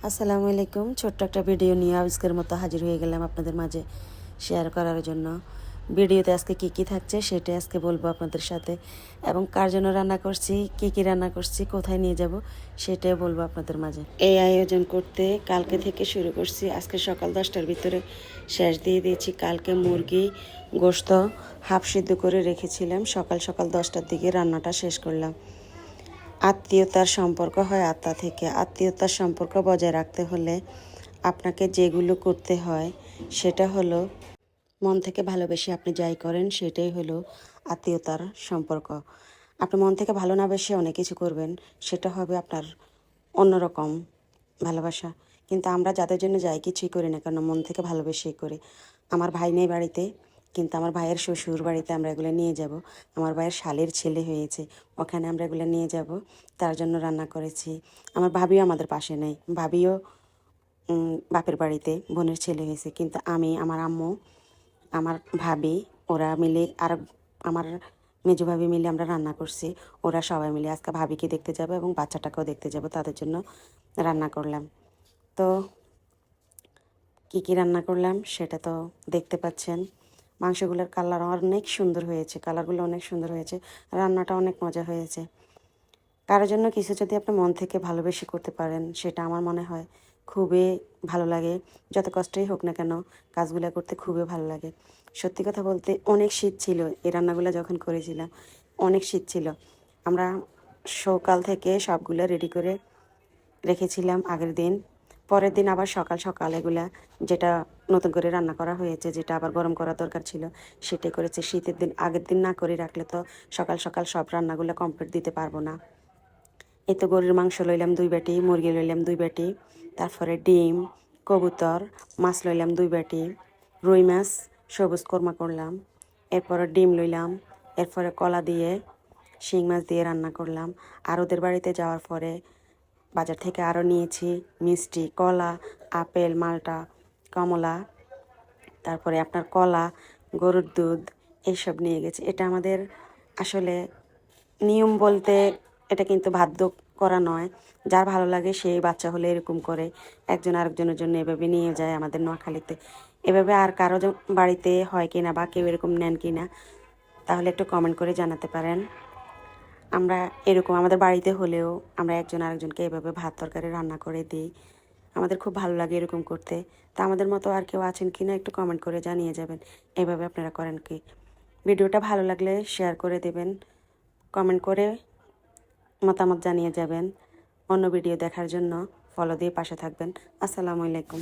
আসসালামু আলাইকুম। ছোট্ট একটা ভিডিও নিয়ে আজকের মতো হাজির হয়ে গেলাম আপনাদের মাঝে শেয়ার করার জন্য। ভিডিওতে আজকে কী থাকছে সেটাই আজকে বলবো আপনাদের সাথে, এবং কার জন্য রান্না করছি, কী রান্না করছি, কোথায় নিয়ে যাব সেটাই বলবো আপনাদের মাঝে। এই আয়োজন করতে কালকে থেকে শুরু করছি, আজকে সকাল 10টার ভিতরে শেষ দিয়ে দিয়েছি। কালকে মুরগি গোশত হাফ সিদ্ধ করে রেখেছিলাম, সকাল সকাল 10টার দিকে রান্নাটা শেষ করলাম। আত্মীয়তার সম্পর্ক হয় আত্মা থেকে। আত্মীয়তার সম্পর্ক বজায় রাখতে হলে আপনাকে যেগুলো করতে হয় সেটা হলো মন থেকে ভালোবেসে আপনি যাই করেন সেটাই হলো আত্মীয়তার সম্পর্ক। আপনি মন থেকে ভালো না বেসে অনেক কিছু করবেন, সেটা হবে আপনার অন্যরকম ভালোবাসা। কিন্তু আমরা যাদের জন্য যাই কিছুই করি না কেন মন থেকে ভালোবেসেই করি। আমার ভাই নেই বাড়িতে, কিন্তু আমার ভাইয়ের শ্বশুর বাড়িতে আমরা এগুলো নিয়ে যাব। আমার ভাইয়ের শালের ছেলে হয়েছে, ওখানে আমরা এগুলো নিয়ে যাব, তার জন্য রান্না করেছি। আমার ভাবিও আমাদের পাশে নেই, ভাবিও বাপের বাড়িতে বোনের ছেলে হয়েছে, কিন্তু আমি, আমার আম্মু, আমার ভাবি, ওরা মিলে আর আমার মেজো ভাবি মিলে আমরা রান্না করছি। ওরা সবাই মিলে আজকে ভাবিকে দেখতে যাবো এবং বাচ্চাটাকেও দেখতে যাব, তাদের জন্য রান্না করলাম। তো কী রান্না করলাম সেটা তো দেখতে পাচ্ছেন। মাংসগুলোর কালার অনেক সুন্দর হয়েছে, কালারগুলো অনেক সুন্দর হয়েছে, রান্নাটা অনেক মজা হয়েছে। কারোর জন্য কিছু যদি আপনি মন থেকে ভালোবেসে করতে পারেন সেটা আমার মনে হয় খুবই ভালো লাগে। যত কষ্টই হোক না কেন কাজগুলো করতে খুবই ভালো লাগে। সত্যি কথা বলতে অনেক শীত ছিল এই রান্নাগুলো যখন করেছিলাম, অনেক শীত ছিল। আমরা সকাল থেকে সবগুলো রেডি করে রেখেছিলাম আগের দিন। পরের দিন আবার সকাল সকাল এগুলা যেটা নতুন করে রান্না করা হয়েছে, যেটা আবার গরম করা দরকার ছিল সেটাই করেছে। শীতের দিন আগের দিন না করে রাখলে তো সকাল সকাল সব রান্নাগুলো কমপ্লিট দিতে পারবো না। এই তো গরুর মাংস লইলাম 2 বাটি, মুরগি লইলাম 2 বাটি, তারপরে ডিম, কবুতর, মাছ লইলাম 2 বাটি, রুই মাছ সবুজ কোরমা করলাম, এরপরে ডিম লইলাম, এরপরে কলা দিয়ে শিং মাছ দিয়ে রান্না করলাম। আর ওদের বাড়িতে যাওয়ার পরে বাজার থেকে আরও নিয়েছি মিষ্টি, কলা, আপেল, মালটা, কমলা, তারপরে আপনার কলা, গরুর দুধ এইসব নিয়ে গেছি। এটা আমাদের আসলে নিয়ম বলতে এটা কিন্তু বাধ্য করা নয়, যার ভালো লাগে সেই বাচ্চা হলে এরকম করে একজন আরেকজনের জন্য এভাবে নিয়ে যায় আমাদের নোয়াখালীতে। এভাবে আর কারো বাড়িতে হয় কি না বা কেউ এরকম নেন কি না তাহলে একটু কমেন্ট করে জানাতে পারেন। আমরা এরকম আমাদের বাড়িতে হলেও আমরা একজন আরেকজনকে এভাবে ভাত তরকারি রান্না করে দিই, আমাদের খুব ভালো লাগে এরকম করতে। তা আমাদের মতো আর কেউ আছেন কি না একটু কমেন্ট করে জানিয়ে যাবেন এভাবে আপনারা করেন কি। ভিডিওটা ভালো লাগলে শেয়ার করে দেবেন, কমেন্ট করে মতামত জানিয়ে যাবেন। অন্য ভিডিও দেখার জন্য ফলো দিয়ে পাশে থাকবেন। আসসালামু আলাইকুম।